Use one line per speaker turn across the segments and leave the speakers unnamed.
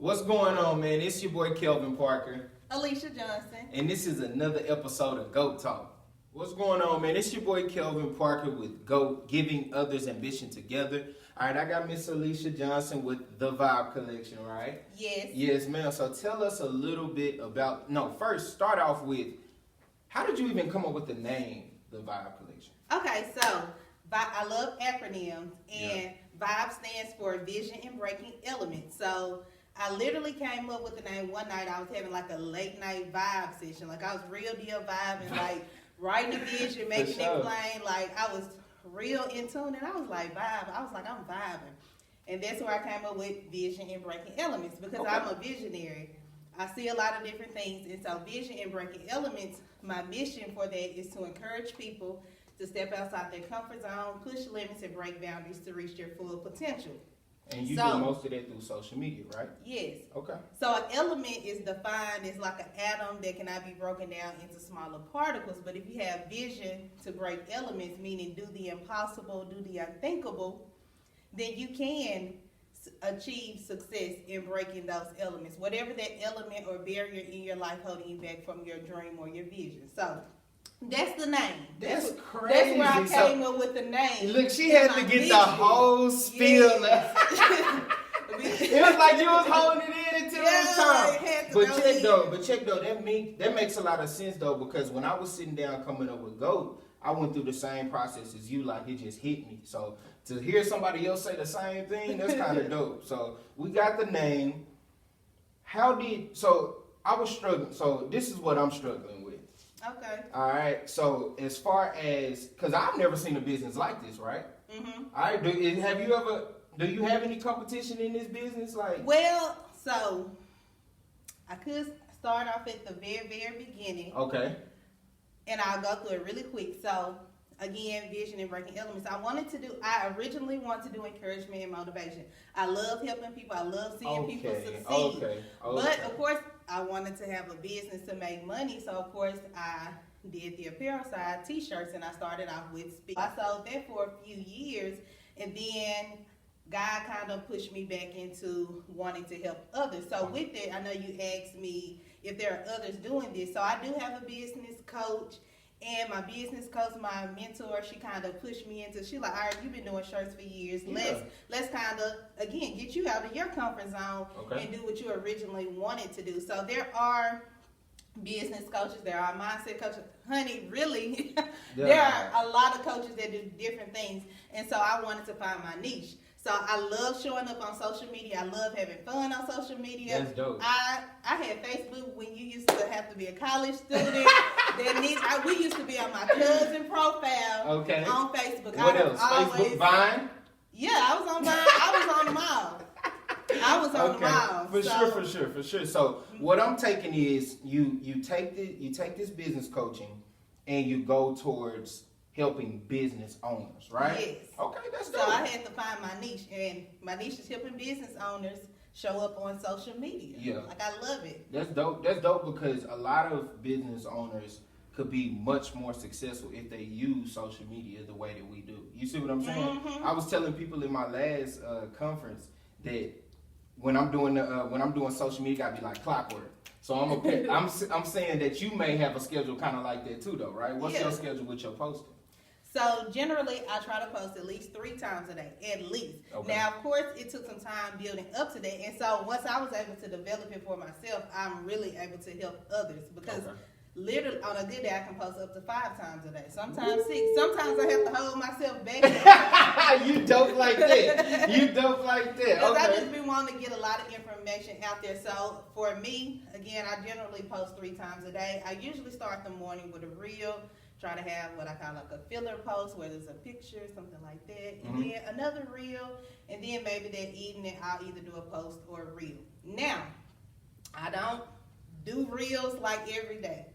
What's going on, man? It's your boy Kelvin Parker.
Alicia Johnson.
And this is another episode of G.O.A.T Talk. What's going on, man? It's your boy Kelvin Parker with G.O.A.T, Giving Others Ambition Together. All right, I got Miss Alicia Johnson with The Vibe Collection, right?
Yes.
Yes, ma'am. So tell us a little bit about, first start off with, how did you even come up with the name, The Vibe Collection?
Okay, so I love acronyms, and VIBE stands for Vision and Breaking Elements. So I literally came up with the name one night. I was having like a late night vibe session. Like I was real deal vibing, like writing a vision, making it plain. Like I was real in tune, and I was like vibe. I was like, I'm vibing. And that's where I came up with Vision and Breaking Elements, because I'm a visionary. I see a lot of different things, and so Vision and Breaking Elements, my mission for that is to encourage people to step outside their comfort zone, push limits, and break boundaries to reach their full potential.
And you do most of that through social media, right?
Yes.
Okay. So
an element is defined as like an atom that cannot be broken down into smaller particles. But if you have vision to break elements, meaning do the impossible, do the unthinkable, then you can achieve success in breaking those elements. Whatever that element or barrier in your life holding you back from your dream or your vision. So that's the name.
That's crazy.
That's where I came up with the name.
Look, she had to get the whole spiel.
Yes.
It was like you was holding it in until it was time. But check though, that makes a lot of sense though, because when I was sitting down coming up with G.O.A.T, I went through the same process as you. Like it just hit me. So to hear somebody else say the same thing, that's kind of dope. So we got the name. So I was struggling. So this is what I'm struggling with.
Okay.
All right. So as far as, because I've never seen a business like this, right?
Mm-hmm.
All right. Do you have any competition in this business?
Well, so I could start off at the very, very beginning.
Okay.
And I'll go through it really quick. So again, Vision and Breaking Elements. I originally wanted to do encouragement and motivation. I love helping people. I love seeing people succeed.
Okay.
But of course, I wanted to have a business to make money. So of course, I did the apparel side, t-shirts, and I started off with speak. I sold that for a few years, and then God kind of pushed me back into wanting to help others. So with it, I know you asked me if there are others doing this. So I do have a business coach. And my business coach, my mentor, she kind of pushed me into, she like, all right, you've been doing shirts for years. Let's kind of, again, get you out of your comfort zone and do what you originally wanted to do. So there are business coaches, there are mindset coaches. Honey, really, there are a lot of coaches that do different things. And so I wanted to find my niche. So I love showing up on social media. I love having fun on social media.
That's dope.
I had Facebook when you used to have to be a college student. We used to be on my cousin profile on Facebook.
What else? Facebook Vine?
Yeah, I was on Vine. I was on them all. I was on them all.
For sure. So what I'm taking is you take this business coaching and you go towards helping business owners, right?
Yes.
Okay, that's dope.
So I had to find my niche, and my niche is helping business owners show up on social media.
Yeah.
Like, I love it.
That's dope. That's dope because a lot of business owners could be much more successful if they use social media the way that we do. You see what I'm saying?
Mm-hmm.
I was telling people in my last conference that when I'm doing social media, I gotta be like clockwork. So I'm saying that you may have a schedule kind of like that too, though, right? What's your schedule with your posting?
So generally, I try to post at least 3 times a day, at least. Okay. Now, of course, it took some time building up to that. And so once I was able to develop it for myself, I'm really able to help others. Because literally, on a good day, I can post up to 5 times a day. Sometimes 6. Sometimes I have to hold myself back.
You dope like that.
Because I just been wanting to get a lot of information out there. So for me, again, I generally post 3 times a day. I usually start the morning with a reel. Try to have what I call like a filler post where there's a picture, something like that, and then another reel, and then maybe that evening I'll either do a post or a reel. Now, I don't do reels like every day.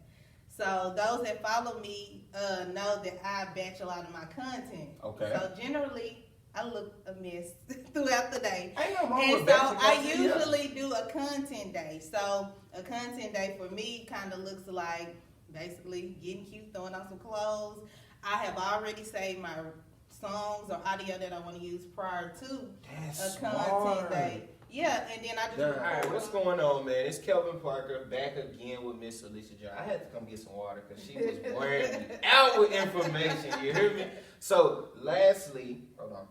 So those that follow me know that I batch a lot of my content. Okay. So generally, I look a mess throughout the day. And so I usually do a content day. So a content day for me kind of looks like basically getting cute, throwing on some clothes. I have already saved my songs or audio that I want to use prior to a content day. Yeah, and then I just
All right, what's going on, man? It's Kelvin Parker back again with Miss Alicia John. I had to come get some water because she was wearing me out with information. You hear me? So, lastly, hold on.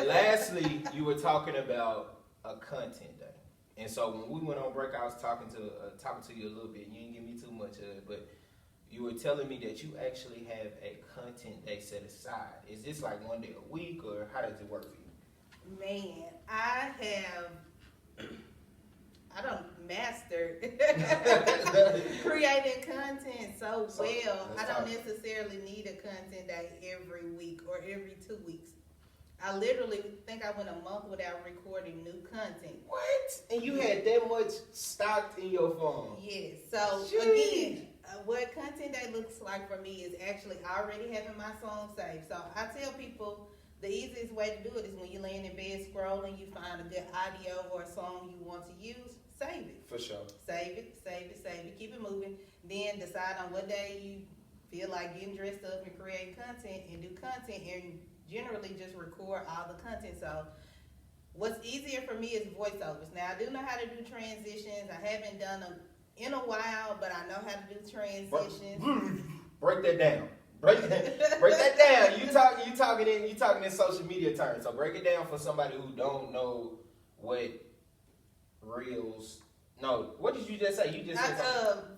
Lastly, you were talking about a content day, and so when we went on break, I was talking to you a little bit. You didn't give me too much of it, but you were telling me that you actually have a content day set aside. Is this like one day a week, or how does it work for you?
Man, I don't master creating content so well. I don't necessarily need a content day every week or every 2 weeks. I literally think I went a month without recording new content.
What? And you had that much stocked in your phone?
Yes. So again, what content day looks like for me is actually already having my song saved. So I tell people the easiest way to do it is when you're laying in bed scrolling, you find a good audio or a song you want to use, save it.
For sure.
Save it, keep it moving. Then decide on what day you feel like getting dressed up and creating content and do content and generally just record all the content. So what's easier for me is voiceovers. Now I do know how to do transitions. I haven't done them in a while, but I know how to do transitions.
Break that down. Break that down. You talking in social media terms. So break it down for somebody who don't know what reels. No, what did you just say? You just said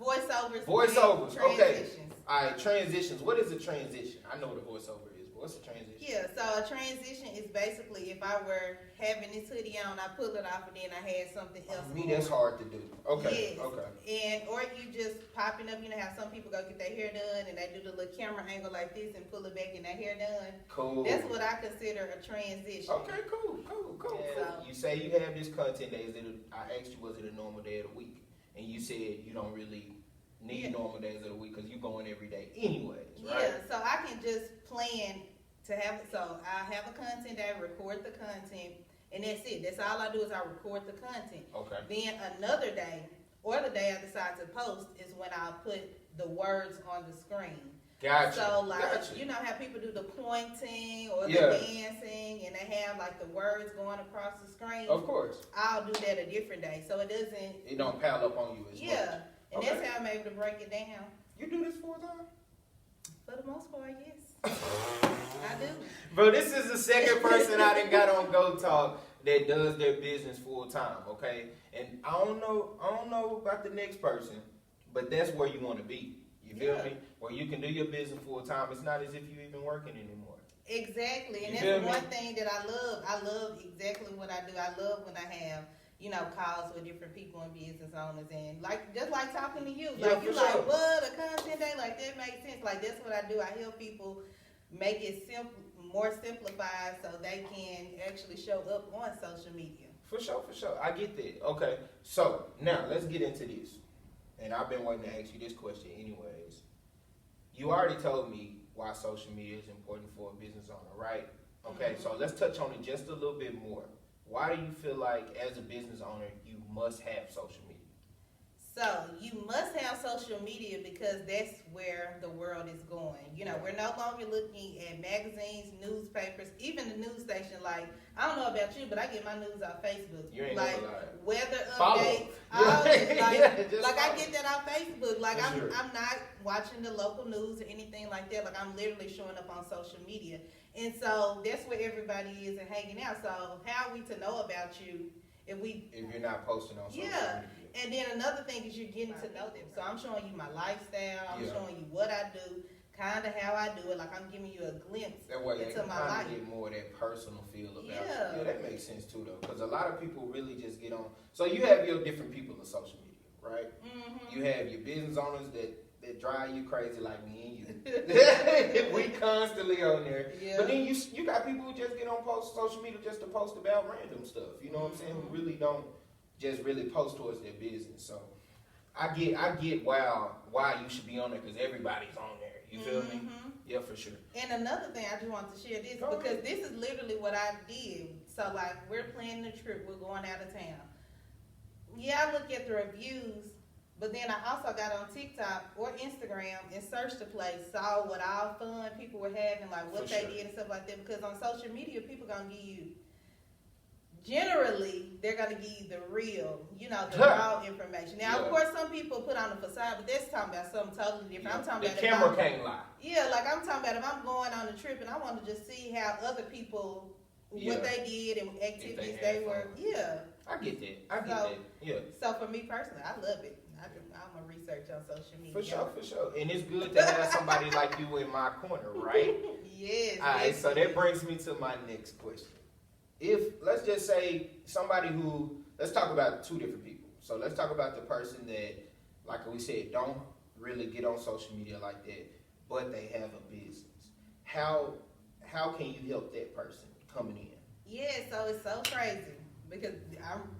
voiceovers.
Voiceovers. Okay.
Transitions.
All right. Transitions. What is a transition? I know what a voiceover is, but what's a transition?
Yeah. So a transition is basically if I were having this hoodie on, I pull it off, and then I had something else.
Me, that's hard to do. Okay.
Yes.
Okay.
And or you just popping up. You know how some people go get their hair done and they do the little camera angle like this and pull it back and their hair done.
Cool.
That's what I consider a transition.
Okay. Cool.
Yeah.
So, you say you have this content day. I asked you, was it a normal day of the week? And you said you don't really need normal days of the week because you're going every day anyways, right?
Yeah. So I can just plan to have it. So I have a content day, record the content, and that's it. That's all I do is I record the content.
Okay.
Then another day, or the day I decide to post, is when I'll put the words on the screen.
Gotcha.
So you know how people do the pointing or the dancing, and they have like the words going across the screen.
Of course.
I'll do that a different day, so it
don't pile up on you as much.
And that's how I'm able to break it down.
You do this full time?
For the most part, yes. I do.
Bro, this is the second person I done got on Go Talk that does their business full time, okay? And I don't know about the next person, but that's where you want to be. You feel me? Where you can do your business full time. It's not as if you're even working anymore.
Exactly. And that's one thing that I love. I love exactly what I do. I love when I have, calls with different people and business owners, and just like talking to you. Like you like, what, a content day? Like that makes sense. Like that's what I do. I help people make it more simplified so they can actually show up on social media.
For sure. I get that. Okay. So now let's get into this. And I've been waiting to ask you this question anyways. You already told me why social media is important for a business owner, right? Okay, so let's touch on it just a little bit more. Why do you feel like as a business owner you must have social media?
So you must have social media because that's where the world is going. We're no longer looking at magazines, newspapers, even the news station. Like, I don't know about you, but I get my news off Facebook.
You ain't
like weather
updates.
I get that off Facebook. Like I'm not watching the local news or anything like that. Like I'm literally showing up on social media. And so that's where everybody is and hanging out. So how are we to know about you if
you're not posting on social media?
And then another thing is you're getting to know them. So I'm showing you my lifestyle. I'm showing you what I do, kind of how I do it. Like I'm giving you a glimpse into my life.
Get more of that personal feel about it. Yeah, that makes sense too, though, because a lot of people really just get on. So you have your different people on social media, right? Mm-hmm. You have your business owners that drive you crazy like me and you. We constantly on there. Yeah. But then you got people who just get on social media just to post about random stuff. You know what I'm saying? Who really don't just really post towards their business. So I get why you should be on there because everybody's on there. You feel me? Yeah, for sure.
And another thing I just want to share this because this is literally what I did. So like we're planning a trip, we're going out of town. Yeah, I look at the reviews, but then I also got on TikTok or Instagram and searched the place, saw what all fun people were having, like what they did and stuff like that. Because on social media, people gonna give you generally they're gonna give you the real, the raw information. Now, of course, some people put on a facade, but that's talking about something totally different.
Yeah.
I'm talking about
the camera can't lie.
Yeah, like I'm talking about if I'm going on a trip and I want to just see how other people what they did and activities they were. Yeah,
I get that. Yeah.
So for me personally, I love it. I'm a research on social media.
For sure. And it's good to have somebody like you in my corner, right?
Yes.
All right, so that brings me to my next question. If, let's just say, let's talk about two different people. So let's talk about the person that, like we said, don't really get on social media like that, but they have a business. How can you help that person coming in?
Yeah, so it's so crazy because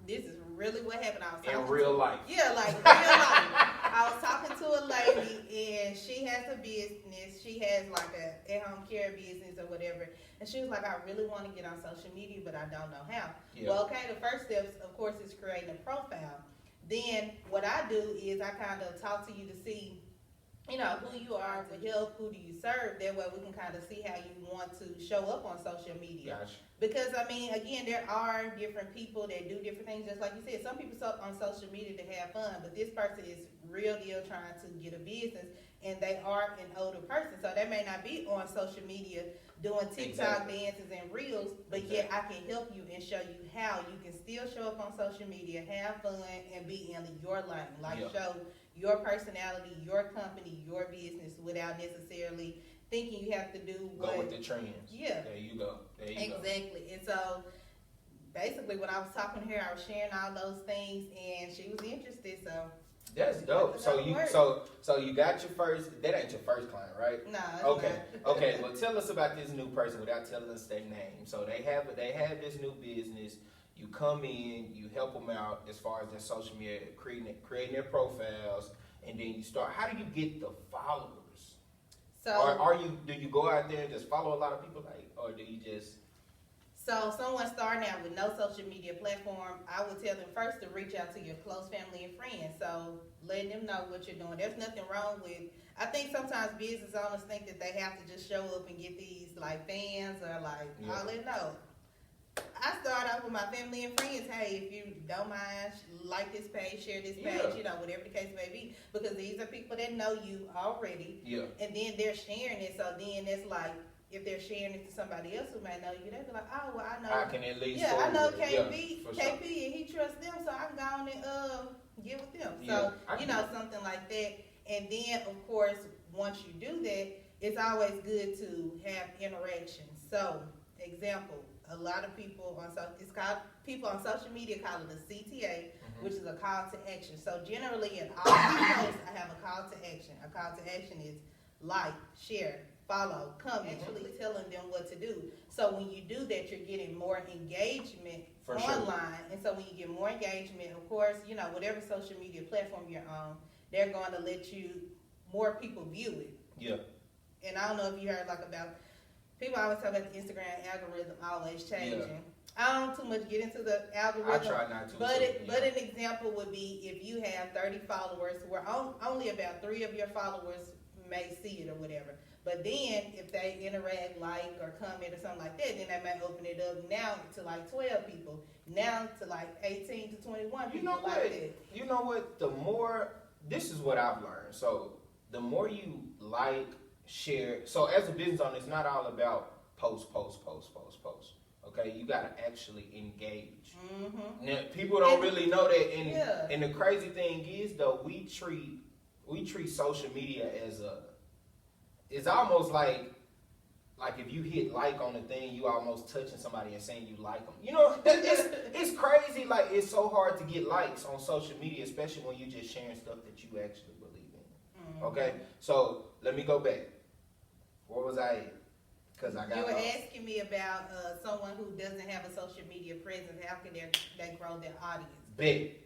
this is really what happened. I was
in real life.
Yeah, like real life. I was talking to a lady and she has a business. She has like a at-home care business or whatever. And she was like, I really want to get on social media, but I don't know how. Yeah. Well, okay, the first steps, of course, is creating a profile. Then what I do is I kind of talk to you to see, who you are, to help, who do you serve. That way we can kind of see how you want to show up on social media.
Gotcha.
Because, again, there are different people that do different things. Just like you said, some people on social media to have fun, but this person is real deal trying to get a business, and they are an older person. So they may not be on social media doing TikTok dances and reels, but yet I can help you and show you how you can still show up on social media, have fun, and be in your lane. Show your personality, your company, your business without necessarily thinking you have to do
go with the trends.
Yeah.
There you go.
Exactly. And so basically when I was talking to her, I was sharing all those things and she was interested, so
that's dope. So you got your first, that ain't your first client, right?
No.
Okay. Well, tell us about this new person without telling us their name. So they have this new business. You come in, you help them out as far as their social media, creating their profiles, and then you start. How do you get the followers? So, do you go out there and just follow a lot of people, or do you just?
So someone starting out with no social media platform, I would tell them first to reach out to your close family and friends. So letting them know what you're doing. There's nothing wrong with. I think sometimes business owners think that they have to just show up and get these fans or all that. No. I start off with my family and friends. Hey, if you don't mind, like this page, share this page, whatever the case may be. Because these are people that know you already. Yeah. And then they're sharing it. So then it's like, if they're sharing it to somebody else who may know you, they'll be like, oh, well, I know.
I can at least.
Yeah, I know KP, and he trusts them, so I can go on and get with them. So, something like that. And then, of course, once you do that, it's always good to have interaction. So, example, a lot of people on social media call it a CTA, which is a call to action. So generally in all my posts, I have a call to action. A call to action is like, share, follow, comment, actually telling them what to do. So when you do that, you're getting more engagement online. And so when you get more engagement, of course, whatever social media platform you're on, they're going to let more people view it.
Yeah.
And I don't know if you heard about. People always talk about the Instagram algorithm always changing. Yeah. I don't too much get into the algorithm.
I try not to.
But an example would be if you have 30 followers, where only about 3 of your followers may see it or whatever. But then if they interact, like, or comment or something like that, then they may open it up now to 12 people. Now to 18 to 21 people that.
You know what? This is what I've learned. So the more you share. So as a business owner, it's not all about post. Okay, you gotta actually engage. Mm-hmm. Now, people don't really know that, and the crazy thing is though, we treat social media as it's almost like if you hit like on the thing, you almost touching somebody and saying you like them. It's crazy. It's so hard to get likes on social media, especially when you're just sharing stuff that you actually believe in. Mm-hmm. Okay, so let me go back. Where was I at? Because I got.
You were asking me about someone who doesn't have a social media presence. How can they grow their audience?
Big.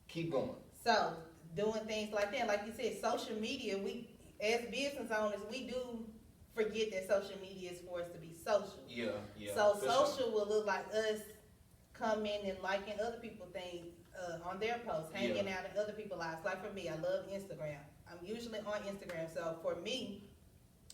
Keep going.
So doing things like that, like you said, social media. We as business owners, we do forget that social media is for us to be social. Yeah. So social will look like us coming and liking other people's things on their posts, hanging out in other people's lives. Like for me, I love Instagram. I'm usually on Instagram. So for me,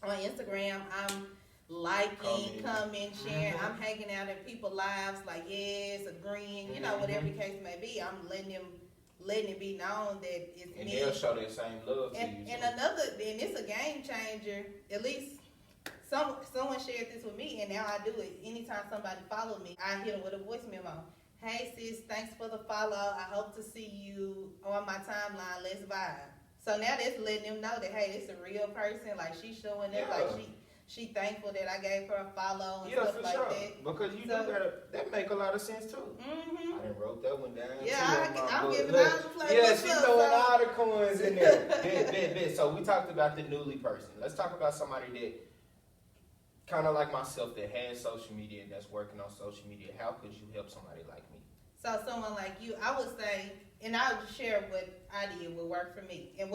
on Instagram, I'm liking, commenting, sharing. I'm hanging out in people's lives, like yes, agreeing, whatever the case may be. I'm letting it be known that it's
and
me.
they'll show that same love to you.
And it's a game changer. At least someone shared this with me, and now I do it. Anytime somebody follows me, I hit them with a voice memo. Hey sis, thanks for the follow. I hope to see you on my timeline. Let's vibe. So now that's letting them know that hey, this a real person. Like she's showing up. Like she thankful that I gave her a follow and stuff like that.
Because you do that make a lot of sense too.
Mm-hmm.
I done wrote that one down.
Yeah, I'm giving all the flavors.
Yeah, she's throwing all the coins in there. Bet. So we talked about the newly person. Let's talk about somebody that kind of like myself that has social media and that's working on social media. How could you help somebody like me?
So someone like you, I would say, and I would share what I did would work for me. And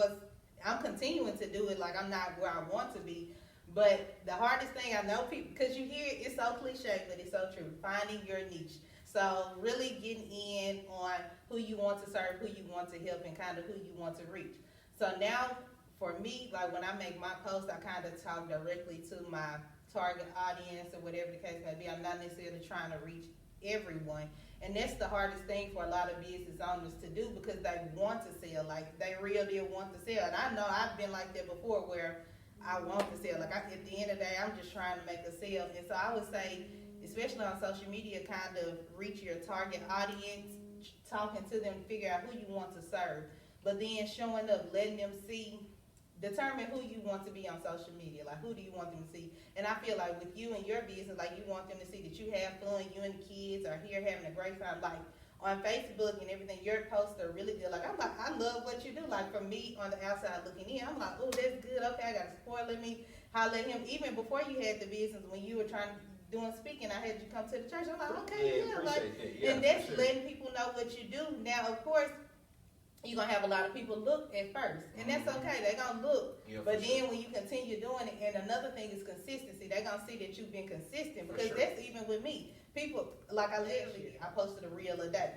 I'm continuing to do it, like I'm not where I want to be. But the hardest thing I know people, because you hear it's so cliche, but it's so true, finding your niche. So really getting in on who you want to serve, who you want to help, and kind of who you want to reach. So now for me, like when I make my post, I kind of talk directly to my target audience or whatever the case may be. I'm not necessarily trying to reach everyone. And that's the hardest thing for a lot of business owners to do because they want to sell. Like they really want to sell. And I know I've been like that before where I want to sell. Like at the end of the day, I'm just trying to make a sale. And so I would say, especially on social media, kind of reach your target audience, talking to them, figure out who you want to serve. But then showing up, letting them see, determine who you want to be on social media. Like who do you want them to see? And I feel like with you and your business, like you want them to see that you have fun, you and the kids are here having a great time. Like on Facebook and everything, your posts are really good. Like I love what you do. Like for me on the outside looking in, I'm like, oh, that's good. Okay, I got support. Let me holler at him. Even before you had the business, when you were doing speaking, I had you come to the church. I'm like, okay, and that's letting people know what you do. Now, of course, you're going to have a lot of people look at first, and that's okay. They're going to look. Yeah, but then when you continue doing it, and another thing is consistency. They're going to see that you've been consistent because that's even with me. People, like I posted a reel a day.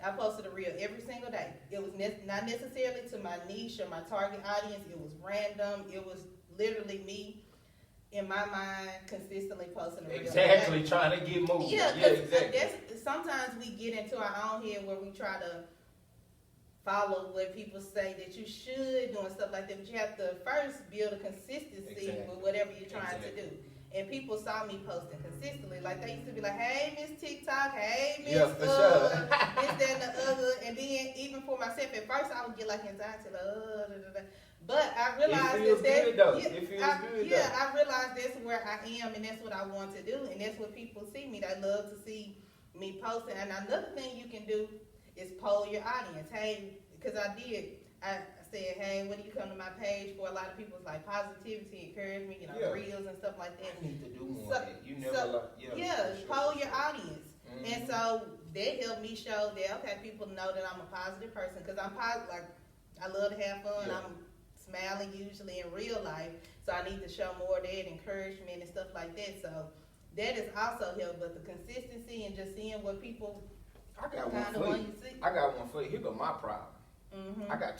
I posted a reel every single day. It was not necessarily to my niche or my target audience. It was random. It was literally me in my mind consistently posting a reel.
Exactly, trying to get moving.
Yeah, exactly. Sometimes we get into our own head where we try to follow what people say that you should do and stuff like that, but you have to first build a consistency with whatever you're trying to do. And people saw me posting consistently. Like they used to be like, hey, Miss TikTok, hey, Miss this, that, and the other. And then even for myself, at first I would get like anxiety, like, but I realized
it feels good though.
I realized that's where I am and that's what I want to do. And that's what people see me. They love to see me posting. And another thing you can do is poll your audience. Hey, because I said, hey, when do you come to my page for? A lot of people's like positivity, encouragement, reels and stuff like that.
I need to do more of that. You never
poll your audience. Mm-hmm. And so that helped me show that, okay, people know that I'm a positive person because I'm positive. Like, I love to have fun. Yeah. I'm smiling usually in real life. So I need to show more of that encouragement and stuff like that. So that has also helped. But the consistency and just seeing what people
I got one for you. Here go my problem. Mm-hmm. I got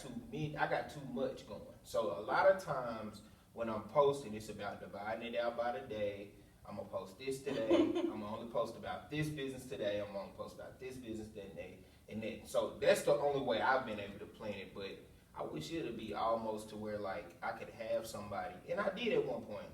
too much going. So a lot of times when I'm posting, it's about dividing it out by the day. I'm gonna post this today. I'm gonna only post about this business today. I'm gonna post about this business that day, and then so that's the only way I've been able to plan it. But I wish it'd be almost to where like I could have somebody, and I did at one point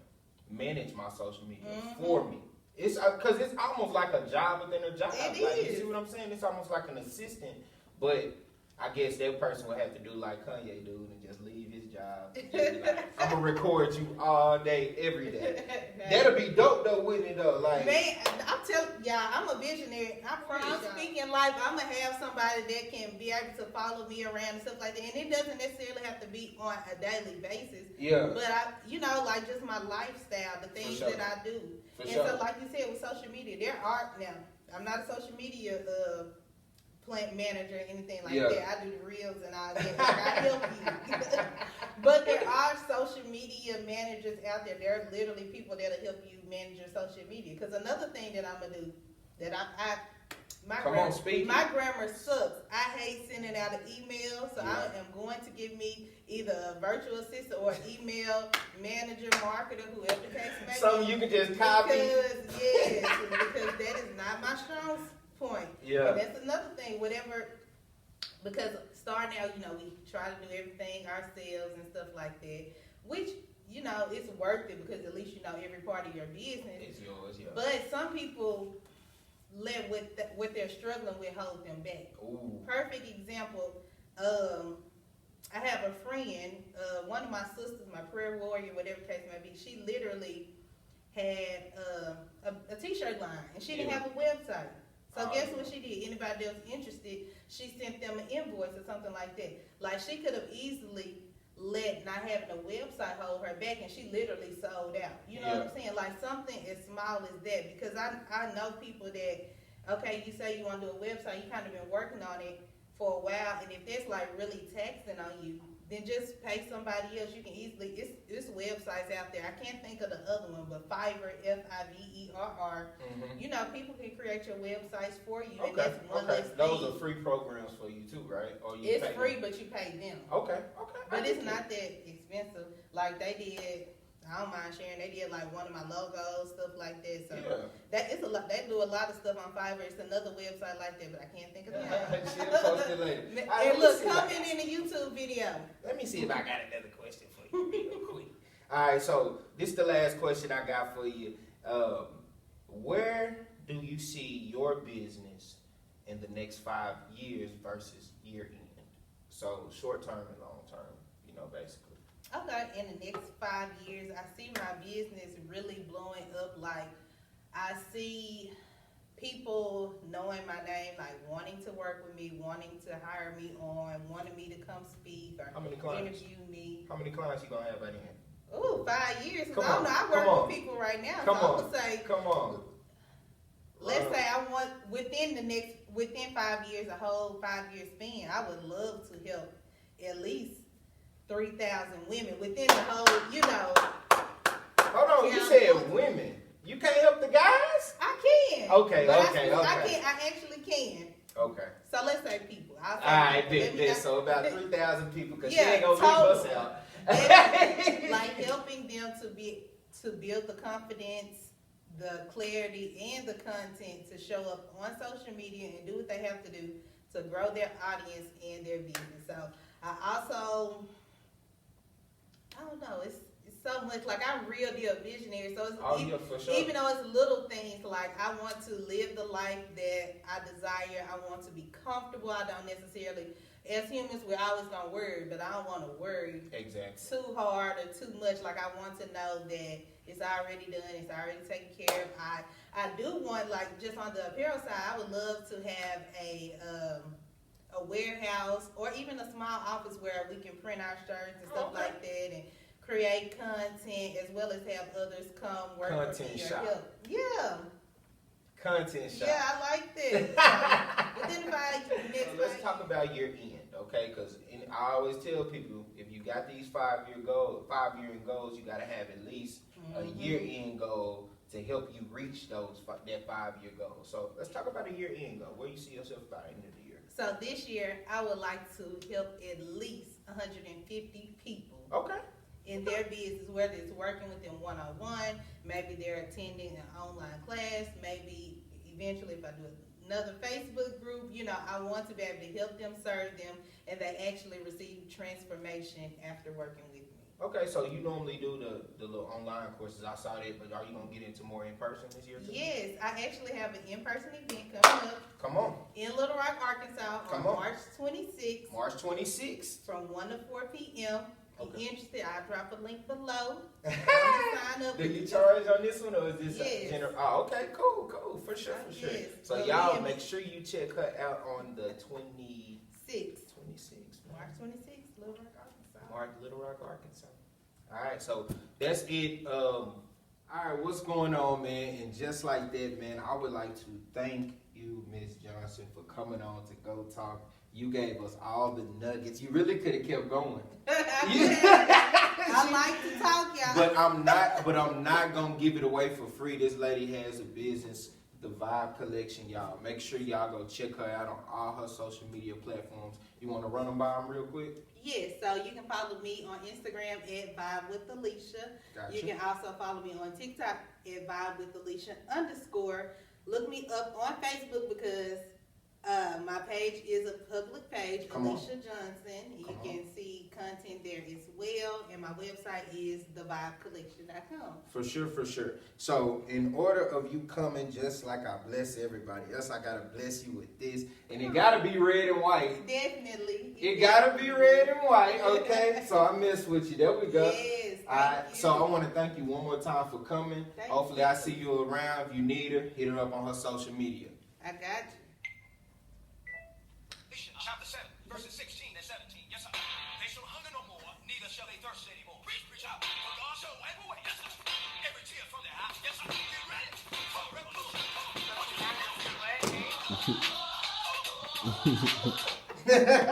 manage my social media for me. It's because it's almost like a job within a job.
It
like,
is.
You see what I'm saying? It's almost like an assistant, but I guess that person would have to do like Kanye do and just leave his job. Just be like, I'm gonna record you all day, every day. That'll be dope though, wouldn't it though? Like,
man, I'm telling y'all, I'm a visionary. I'm speaking life. I'm gonna have somebody that can be able to follow me around and stuff like that. And it doesn't necessarily have to be on a daily basis. Yeah. But like just my lifestyle, the things that I do. So like you said with social media, I'm not a social media plant manager or anything like that. I do the reels and all that. Like, I help you. But there are social media managers out there. There are literally people that'll help you manage your social media. Because another thing that I'm gonna do that My grammar sucks. I hate sending out an email, so I am going to give me either a virtual assistant or an email manager, marketer, whoever the case may be.
So you can just copy.
Because that is not my strong point.
Yeah.
And that's another thing. Because starting out, we try to do everything ourselves and stuff like that, which it's worth it because at least you know every part of your business.
It's yours, yeah.
But some people let what they're struggling with hold them back.
Ooh. Perfect
example. I have a friend, one of my sisters, my prayer warrior, whatever case may be. She literally had a t-shirt line, and she didn't have a website. So guess what she did? Anybody else interested? She sent them an invoice or something like that. Like she could have easily let not having a website hold her back, and she literally sold out. You know what I'm saying? Like something as small as that, because I know people that, okay, you say you want to do a website, you kind of been working on it for a while, and if that's like really taxing on you, then just pay somebody else. You can easily, it's websites out there. I can't think of the other one, but Fiverr, Fiverr. People can create your websites for you.
Okay.
And that's one less thing.
Those are free programs for you too, right? Or you
it's free, but you pay them.
Okay.
But it's not that expensive. Like they did, I don't mind sharing. They did like one of my logos, stuff like that. So that is a lot. They do a lot of stuff on Fiverr. It's another website like that, but I can't think of the name.
She'll post it later.
And look, comment in the YouTube video.
Let me see if I got another question for you real quick. All right, so this is the last question I got for you. Where do you see your business in the next 5 years versus year end? So short term and long term, basically.
Okay, in the next 5 years, I see my business really blowing up. Like, I see people knowing my name, like wanting to work with me, wanting to hire me on, wanting me to come speak or interview me.
How many clients you gonna have by then?
Ooh, 5 years. I work with people right now. I would say, let's say I want within 5 years, a whole 5 year span, I would love to help at least 3,000 women within the whole,
Hold on, you said women. You can't help the guys?
I can.
Okay.
I actually can.
Okay.
So let's say people.
All right, so about 3,000 people, because she ain't going to leave us out.
Like helping them to build the confidence, the clarity, and the content to show up on social media and do what they have to do to grow their audience and their business. So I also, I don't know, it's so much, like I'm real deal visionary. So it's
for sure.
Even though it's little things, like I want to live the life that I desire. I want to be comfortable. I don't necessarily, as humans, we're always gonna worry, but I don't want to worry too hard or too much. Like I want to know that it's already done, it's already taken care of. I do want, like just on the apparel side, I would love to have a warehouse or even a small office where we can print our shirts and stuff like that and create content, as well as have others come work
content
for me
shop.
or help. Yeah.
Content shop.
Yeah, I like that. So, within 5 years,
let's talk about year end, okay? Because I always tell people, if you got these 5 year end goals, you got to have at least a year end goal to help you reach that 5 year goal. So let's talk about a year end goal. Where you see yourself by the end of the year?
So this year, I would like to help at least 150 people.
Okay.
In their business, whether it's working with them one-on-one, maybe they're attending an online class, maybe eventually if I do another Facebook group, I want to be able to help them, serve them, and they actually receive transformation after working with me.
Okay, so you normally do the little online courses. I saw that, but are you going to get into more in-person this year too?
Yes, I actually have an in-person event coming up.
Come on.
In Little Rock, Arkansas on March 26th.
March 26th.
From 1 to 4 p.m. If you're interested, I'll drop a link below. Sign up.
Do you charge on this one, or is this
general?
Oh, okay, cool, for sure.
Yes.
So y'all make sure you check her out on the
26th. March 26th, Little Rock, Arkansas.
Little Rock, Arkansas. All right, so that's it. All right, what's going on, man? And just like that, man, I would like to thank you, Ms. Johnson, for coming on to Go Talk. You gave us all the nuggets. You really could have kept going.
I like to talk, y'all.
But I'm not gonna give it away for free. This lady has a business The Vibe Collection, y'all. Make sure y'all go check her out on all her social media platforms. You want to run them by them real quick?
Yes, so you can follow me on Instagram at Vibe with Alicia.
Gotcha.
You can also follow me on TikTok at Vibe with Alicia _. Look me up on Facebook because my page is a public page, Alicia Johnson. You can see content there as well, and my website is thevibecollection.com.
For sure, for sure. So, in order of you coming, just like I bless everybody else, I gotta bless you with this, and it gotta be red and white.
Definitely.
It gotta be red and white, okay? So I mess with you. There we go.
Yes.
Alright, so I want to thank you one more time for coming. Hopefully, I see you around. If you need her, hit her up on her social media.
I got you.
Chapter 7, verses 16 and 17. Yes, sir. They shall hunger no more, neither shall they thirst anymore. Preach, preach out. For God shall wipe away, yes, sir, every tear from their eyes. Yes, sir. Get ready for the revolution. Come on.